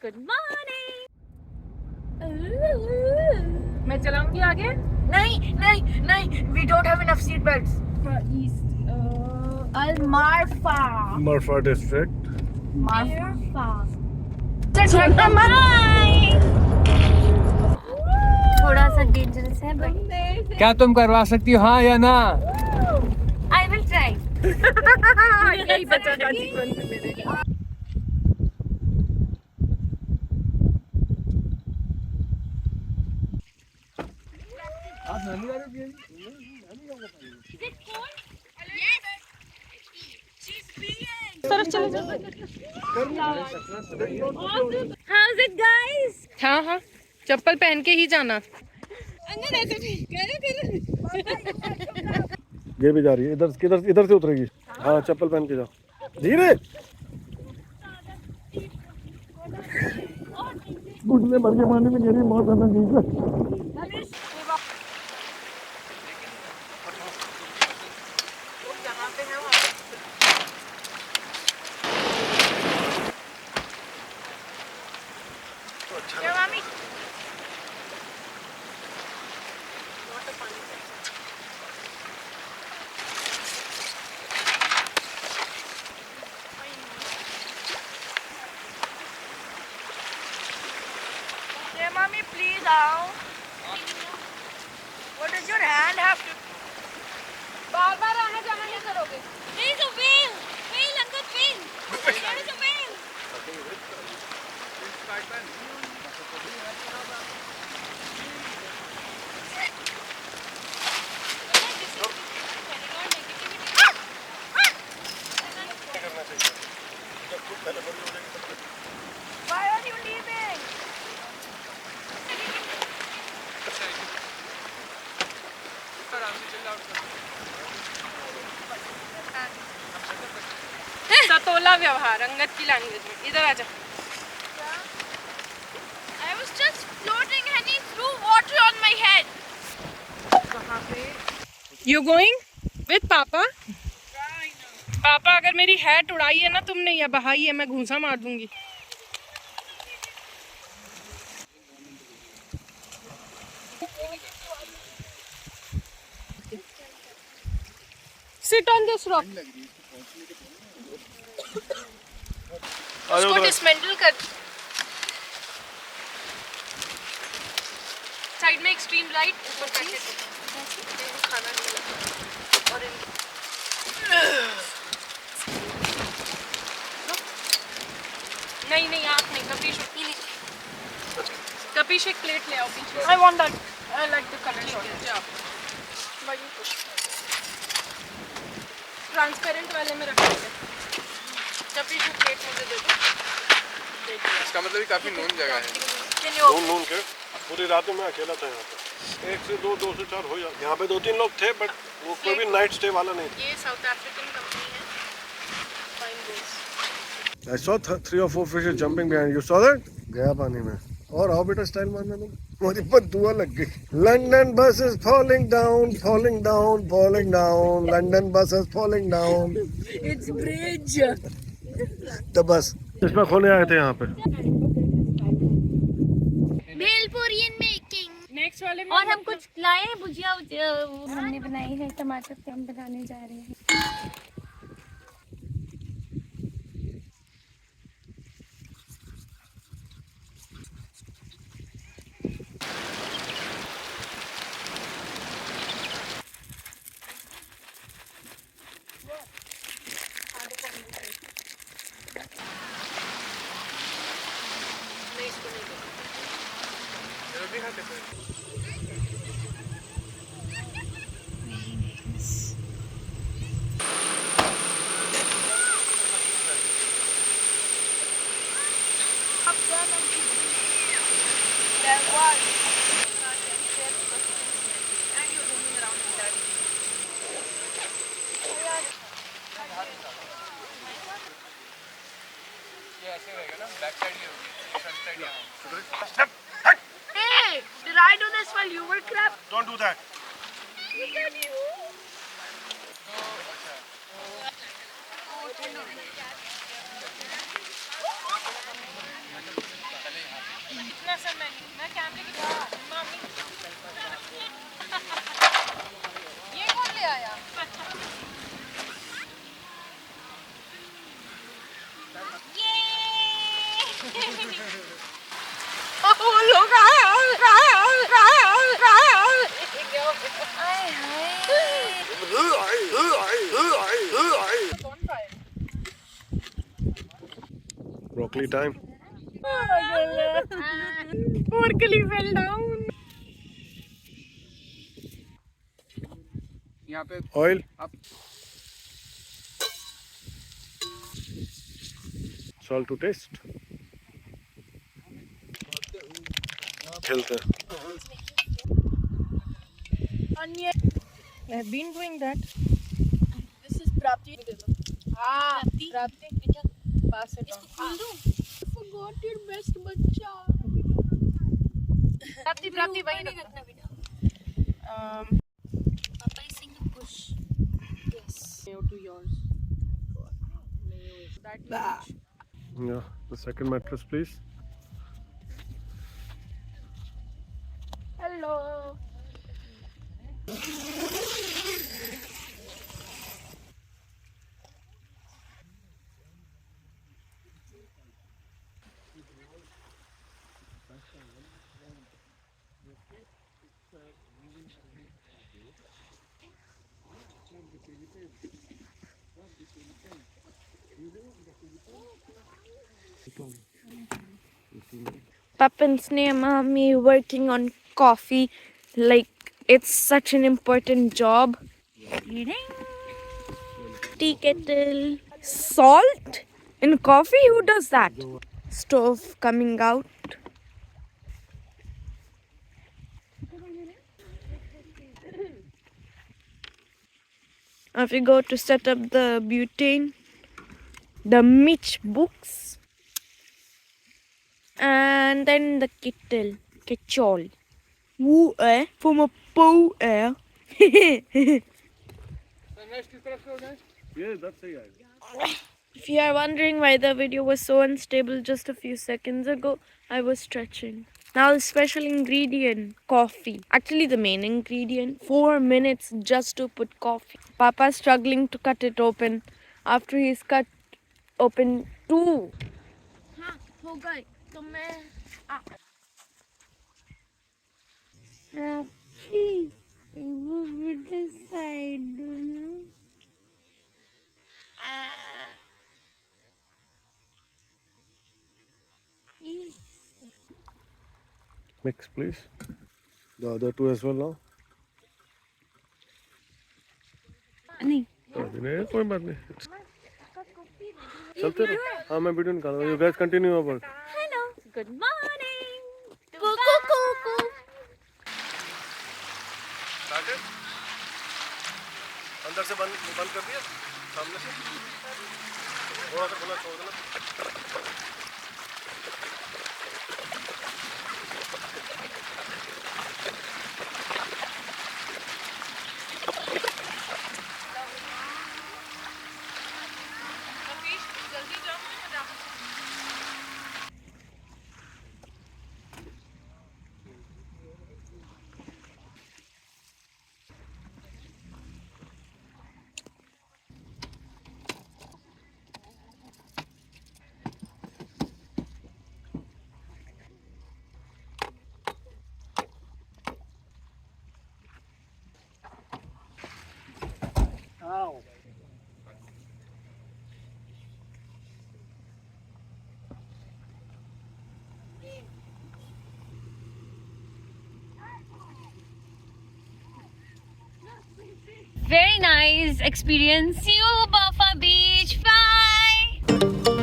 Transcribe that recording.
Good morning. मैं चलाऊंगी आगे। नहीं नहीं नहीं, we don't have enough seat belts. Al Marfa. Marfa district. Marfa. Check the mind. थोड़ा सा डेंजरस है बट क्या तुम करवा सकती हो, हाँ या ना? I will try. यही बचा था जीवन में मेरे। आप नानी वाले पिए? तरफ चले जाओ। How's it guys? हाँ हाँ, चप्पल पहन के ही जाना। ये भी जा रही है, इधर से उतरेगी। हाँ, चप्पल पहन के जाओ, धीरे। घुटने भर के पानी में गिरी, मौत आना नहीं। Mommy, please आओ. What does your hand have to? बार बार आना जाना नहीं करोगे। There is a whale. Whale, Angad, whale. There is a whale. Why are you leaving? सतोला व्यवहार अंगद की लैंग्वेज में। इधर आ जा। I was just floating and he threw water on my head. कहाँ पे? You going with पापा? पापा अगर मेरी हैट उड़ाई है ना तुमने या बहाई है, मैं घूंसा मार दूंगी। Sit on this rock. उसको डिसमेंटल कर। साइड में एक्सट्रीम राइट, ऊपर करके देखो खाना नहीं लगा। और नहीं नहीं, आप नहीं, कपीश कपीश एक प्लेट ले आओ पीछे। I want that. I like the color. Transparent वाले में रख दीजिए। कपीश एक प्लेट मुझे दे दो। इसका मतलब ये काफी नून जगह है। नून के पूरी रात में मैं अकेला था यहाँ पे। 1 से 2, 2 से 4 हो जाता। यहाँ पे 2-3 लोग थे, बट वो कोई भी नाइट स्टे वाला नहीं था। ये साउथ अफ्रीकन कंपनी है। Fine bowls. I saw 3 or 4 fishes jumping behind. You saw that? गया पानी में। और आओ बेटा, स्टाइल मारना तुम। मुझे पर दुआ लग गई। London bus is falling down, falling down, falling down. London bus is falling down. It's bridge. तो बस चश्मा खोले आए थे यहाँ पे। Bhelpuri in making. नेक्स्ट वाले में और हम कुछ लाए हैं भुजिया, वो हमने बनाई है टमाटर से, हम बनाने जा रहे हैं। ये ऐसे रहेगा ना, बैक साइड ये होगी, फ्रंट साइड यहाँ। Hey, did I do this while you were crap? Don't do that. Look at you. लोग Broccoli time. Broccoli fell down. यहाँ पे Oil. Salt to taste. Healthy. I have been doing that. This is Prapti. Ah, Prapti. Pass it on. Forgot your best बच्चा. Prapti, वही रखना बेटा. Papa is saying to push. Yes. Mayo to yours. That Yeah. The second mattress, please. Hello. Papan's near mommy working on coffee like it's such an important job. Tea kettle. Salt in coffee? Who does that? Stove coming out. If we go to set up the butane, the Mitch books, and then the kettle. Woo from a bow Yes, that's the idea. If you are wondering why the video was so unstable just a few seconds ago, I was stretching. Now the special ingredient, coffee. Actually the main ingredient, 4 minutes just to put coffee. Papa's struggling to cut it open. After he's cut open 2. हाँ, हो गए. तो मैं please, move it aside. Mix, please. The other two as well now. नहीं. नहीं कोई बात नहीं. चलते रहो. हाँ मैं वीडियो निकाल रहा हूँ. You guys continue your work. Hello. Good morning. Cuckoo. Started? अंदर से बंद कर दिया सामने से थोड़ा सा खुला छोड़ देना. Very nice experience. See you, Buffa Beach. Bye.